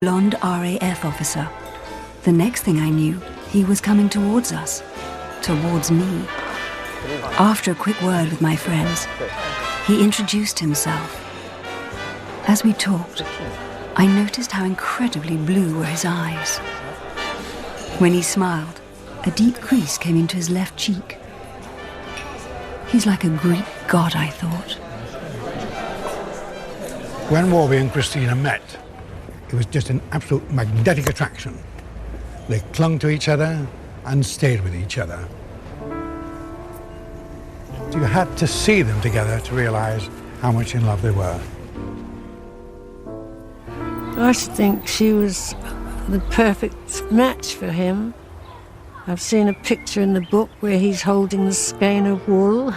blonde RAF officer. The next thing I knew, he was coming towards us, towards me. After a quick word with my friends, he introduced himself. As we talked, I noticed how incredibly blue were his eyes. When he smiled, a deep crease came into his left cheek. He's like a Greek god, I thought. When Warby and Christina met, it was just an absolute magnetic attraction. They clung to each other and stayed with each other. You had to see them together to realise how much in love they were. I think she was the perfect match for him. I've seen a picture in the book where he's holding the skein of wool.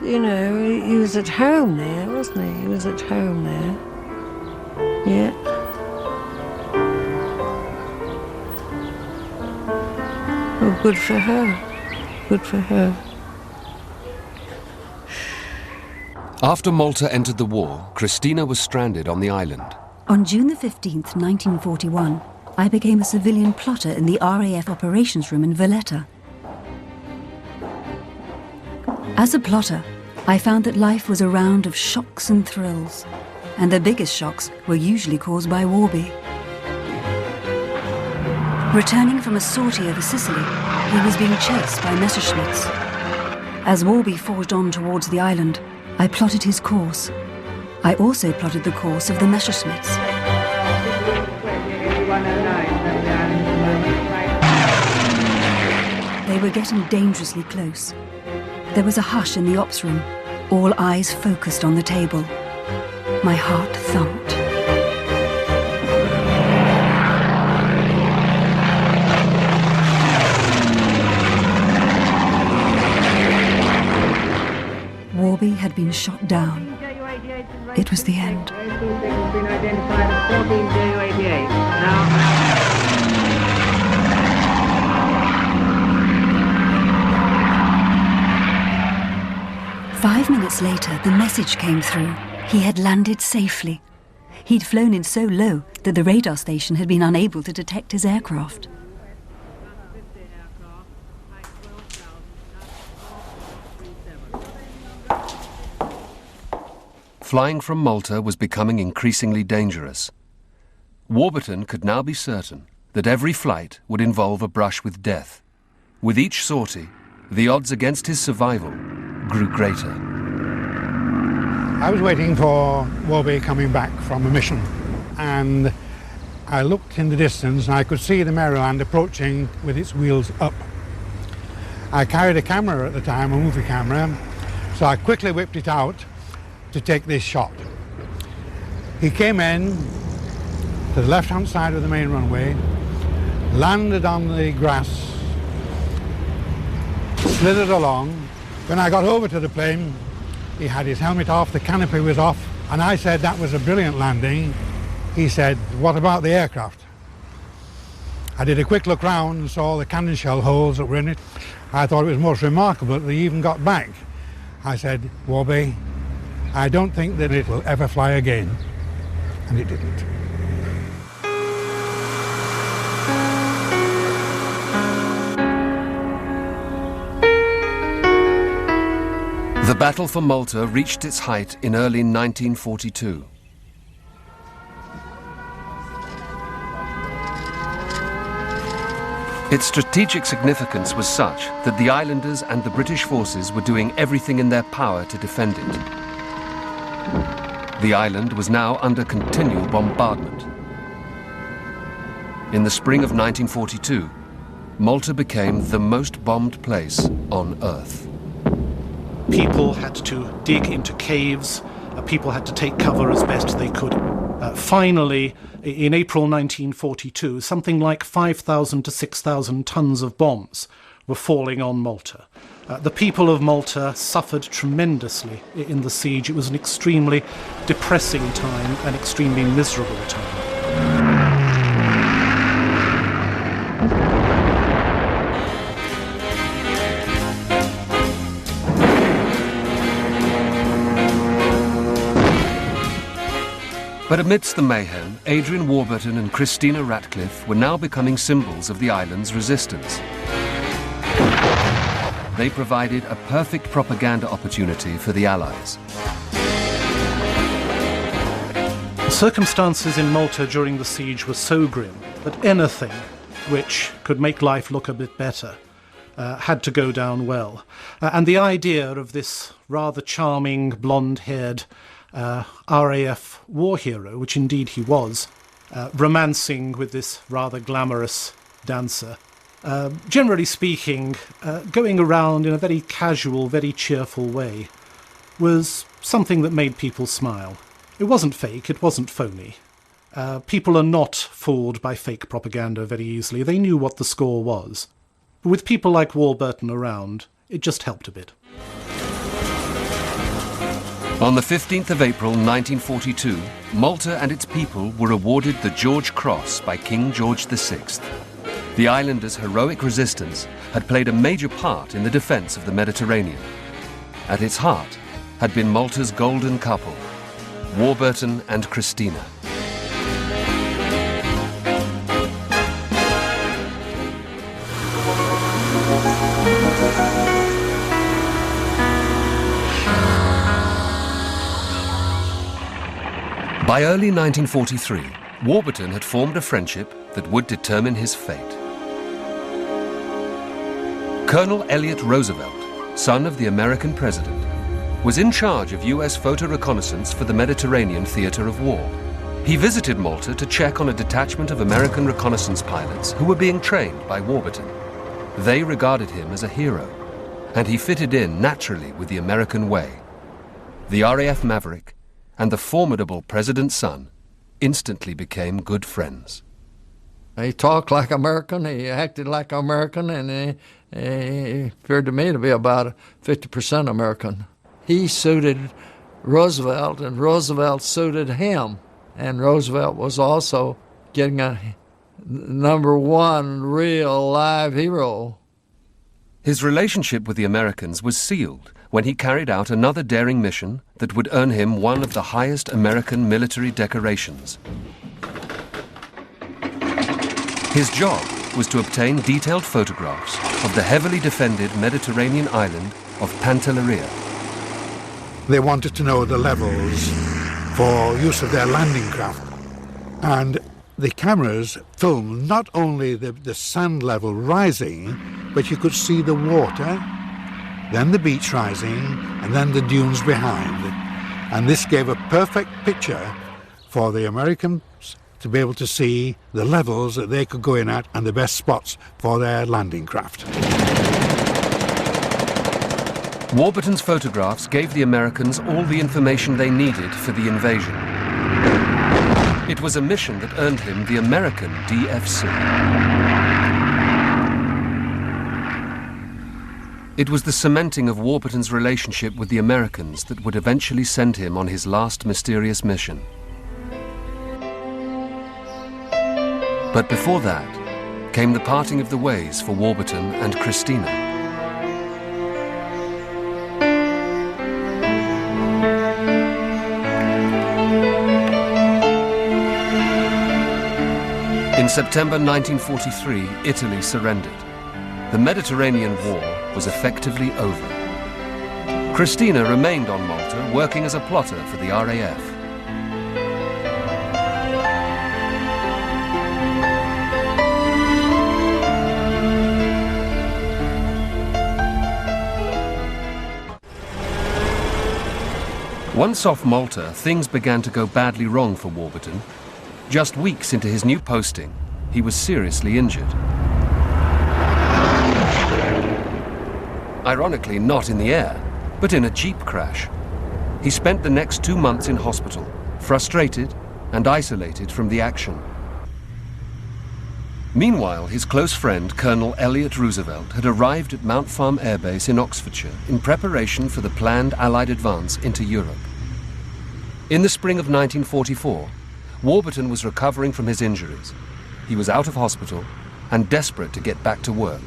You know, he was at home there, wasn't he? He was at home there. Yeah. Well, good for her. Good for her. After Malta entered the war, Christina was stranded on the island. On June the 15th, 1941, I became a civilian plotter in the RAF operations room in Valletta. As a plotter, I found that life was a round of shocks and thrills, and the biggest shocks were usually caused by Warby. Returning from a sortie over Sicily, he was being chased by Messerschmitts. As Warby forged on towards the island, I plotted his course. I also plotted the course of the Messerschmitts. They were getting dangerously close. There was a hush in the ops room, all eyes focused on the table. My heart thumped. Warby had been shot down. It was the end. Five minutes later, the message came through. He had landed safely. He'd flown in so low that the radar station had been unable to detect his aircraft. Flying from Malta was becoming increasingly dangerous. Warburton could now be certain that every flight would involve a brush with death. With each sortie, the odds against his survival grew greater. I was waiting for Warby coming back from a mission, and I looked in the distance and I could see the Maryland approaching with its wheels up. I carried a camera at the time, a movie camera, so I quickly whipped it out to take this shot. He came in to the left-hand side of the main runway, landed on the grass, slithered along. When I got over to the plane, he had his helmet off, the canopy was off, and I said that was a brilliant landing. He said, what about the aircraft? I did a quick look round and saw the cannon shell holes that were in it. I thought it was most remarkable that they even got back. I said, Warby, I don't think that it will ever fly again. And it didn't. The battle for Malta reached its height in early 1942. Its strategic significance was such that the islanders and the British forces were doing everything in their power to defend it. The island was now under continual bombardment. In the spring of 1942, Malta became the most bombed place on Earth. People had to dig into caves, people had to take cover as best they could. Finally, in April 1942, something like 5,000 to 6,000 tons of bombs were falling on Malta. The people of Malta suffered tremendously in the siege. It was an extremely depressing time, an extremely miserable time. But amidst the mayhem, Adrian Warburton and Christina Ratcliffe were now becoming symbols of the island's resistance. They provided a perfect propaganda opportunity for the Allies. The circumstances in Malta during the siege were so grim that anything which could make life look a bit better had to go down well. And the idea of this rather charming, blonde-haired RAF war hero, which indeed he was, romancing with this rather glamorous dancer, generally speaking, going around in a very casual, very cheerful way, was something that made people smile. It wasn't fake, it wasn't phony. People are not fooled by fake propaganda very easily. They knew what the score was. But with people like Warburton around, it just helped a bit. On the 15th of April 1942, Malta and its people were awarded the George Cross by King George VI. The islanders' heroic resistance had played a major part in the defence of the Mediterranean. At its heart had been Malta's golden couple, Warburton and Christina. By early 1943, Warburton had formed a friendship that would determine his fate. Colonel Elliot Roosevelt, son of the American president, was in charge of US photo reconnaissance for the Mediterranean theater of war. He visited Malta to check on a detachment of American reconnaissance pilots who were being trained by Warburton. They regarded him as a hero, and he fitted in naturally with the American way. The RAF Maverick and the formidable president's son instantly became good friends. He talked like American, he acted like American, and he appeared to me to be about 50% American. He suited Roosevelt, and Roosevelt suited him. And Roosevelt was also getting a #1 real live hero. His relationship with the Americans was sealed when he carried out another daring mission that would earn him one of the highest American military decorations. His job was to obtain detailed photographs of the heavily defended Mediterranean island of Pantelleria. They wanted to know the levels for use of their landing craft. And the cameras filmed not only the sand level rising, but you could see the water, then the beach rising, and then the dunes behind. And this gave a perfect picture for the Americans to be able to see the levels that they could go in at and the best spots for their landing craft. Warburton's photographs gave the Americans all the information they needed for the invasion. It was a mission that earned him the American DFC. It was the cementing of Warburton's relationship with the Americans that would eventually send him on his last mysterious mission. But before that came the parting of the ways for Warburton and Christina. In September 1943, Italy surrendered. The Mediterranean War was effectively over. Christina remained on Malta, working as a plotter for the RAF. Once off Malta, things began to go badly wrong for Warburton. Just weeks into his new posting, he was seriously injured. Ironically, not in the air, but in a jeep crash. He spent the next 2 months in hospital, frustrated and isolated from the action. Meanwhile, his close friend, Colonel Elliot Roosevelt, had arrived at Mount Farm Air Base in Oxfordshire in preparation for the planned Allied advance into Europe. In the spring of 1944, Warburton was recovering from his injuries. He was out of hospital and desperate to get back to work.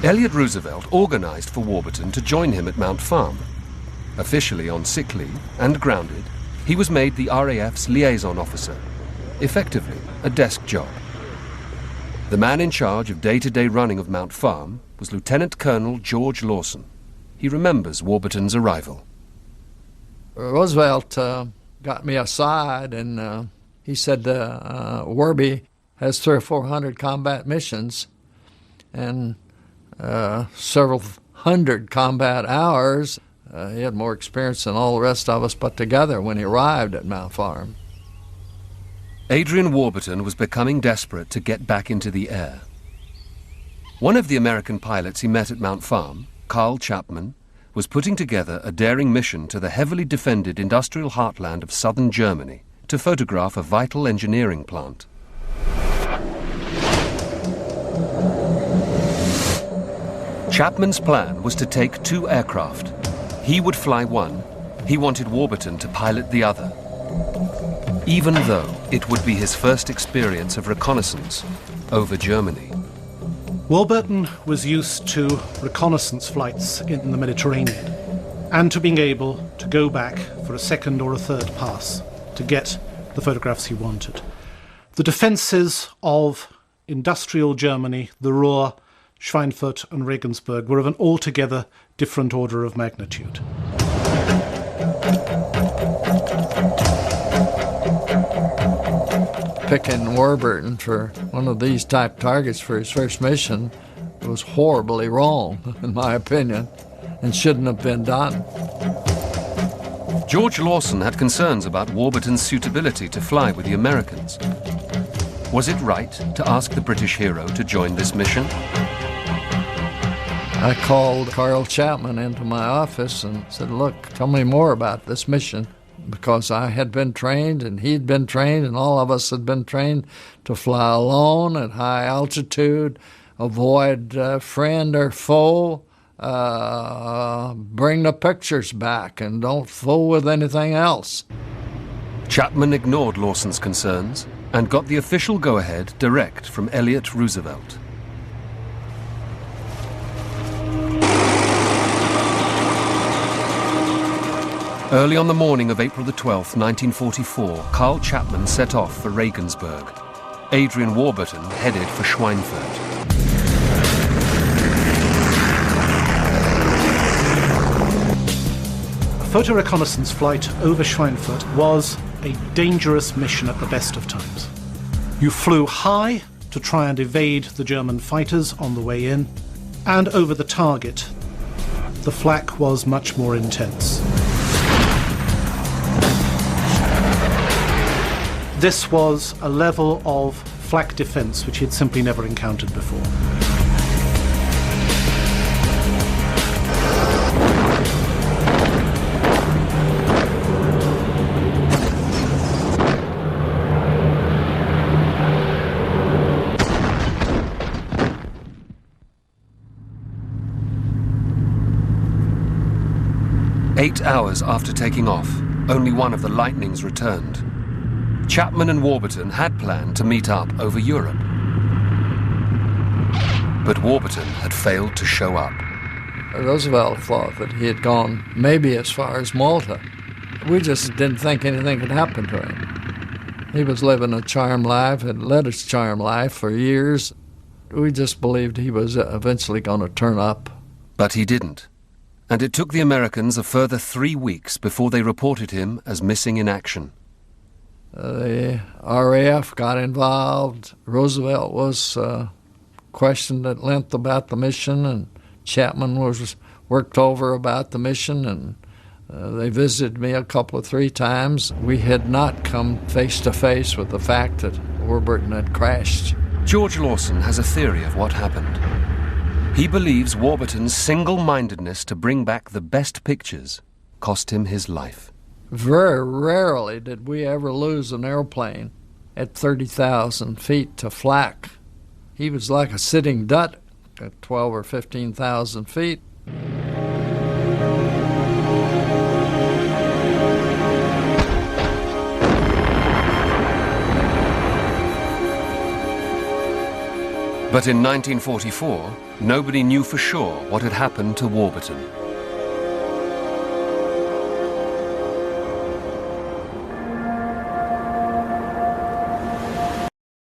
Elliot Roosevelt organized for Warburton to join him at Mount Farm. Officially on sick leave and grounded, He was made the RAF's liaison officer, effectively a desk job. The man in charge of day-to-day running of Mount Farm was Lieutenant Colonel George Lawson. He remembers Warburton's arrival. Roosevelt got me aside and he said Warby has 300 or 400 combat missions and several hundred combat hours. He had more experience than all the rest of us put together when he arrived at Mount Farm. Adrian Warburton was becoming desperate to get back into the air. One of the American pilots he met at Mount Farm, Carl Chapman, was putting together a daring mission to the heavily defended industrial heartland of southern Germany to photograph a vital engineering plant. Chapman's plan was to take 2 aircraft. He would fly one. He wanted Warburton to pilot the other, even though it would be his first experience of reconnaissance over Germany. Warburton was used to reconnaissance flights in the Mediterranean and to being able to go back for a second or a third pass to get the photographs he wanted. The defences of industrial Germany, the Ruhr, Schweinfurt and Regensburg, were of an altogether different order of magnitude. Picking Warburton for one of these type targets for his first mission was horribly wrong, in my opinion, and shouldn't have been done. George Lawson had concerns about Warburton's suitability to fly with the Americans. Was it right to ask the British hero to join this mission? I called Carl Chapman into my office and said, look, tell me more about this mission, because I had been trained and he'd been trained and all of us had been trained to fly alone at high altitude, avoid friend or foe, bring the pictures back and don't fool with anything else. Chapman ignored Lawson's concerns and got the official go-ahead direct from Elliott Roosevelt. Early on the morning of April the 12th, 1944, Carl Chapman set off for Regensburg. Adrian Warburton headed for Schweinfurt. A photo reconnaissance flight over Schweinfurt was a dangerous mission at the best of times. You flew high to try and evade the German fighters on the way in, and over the target, the flak was much more intense. This was a level of flak defense which he had simply never encountered before. Eight hours after taking off, only one of the Lightnings returned. Chapman and Warburton had planned to meet up over Europe. But Warburton had failed to show up. Roosevelt thought that he had gone maybe as far as Malta. We just didn't think anything could happen to him. He was living a charmed life, had led his charmed life for years. We just believed he was eventually going to turn up. But he didn't. And it took the Americans a further 3 weeks before they reported him as missing in action. The RAF got involved. Roosevelt was questioned at length about the mission, and Chapman was worked over about the mission, and they visited me a couple of 3 times. We had not come face to face with the fact that Warburton had crashed. George Lawson has a theory of what happened. He believes Warburton's single-mindedness to bring back the best pictures cost him his life. Very rarely did we ever lose an airplane at 30,000 feet to flak. He was like a sitting duck at 12 or 15,000 feet. But in 1944, nobody knew for sure what had happened to Warburton.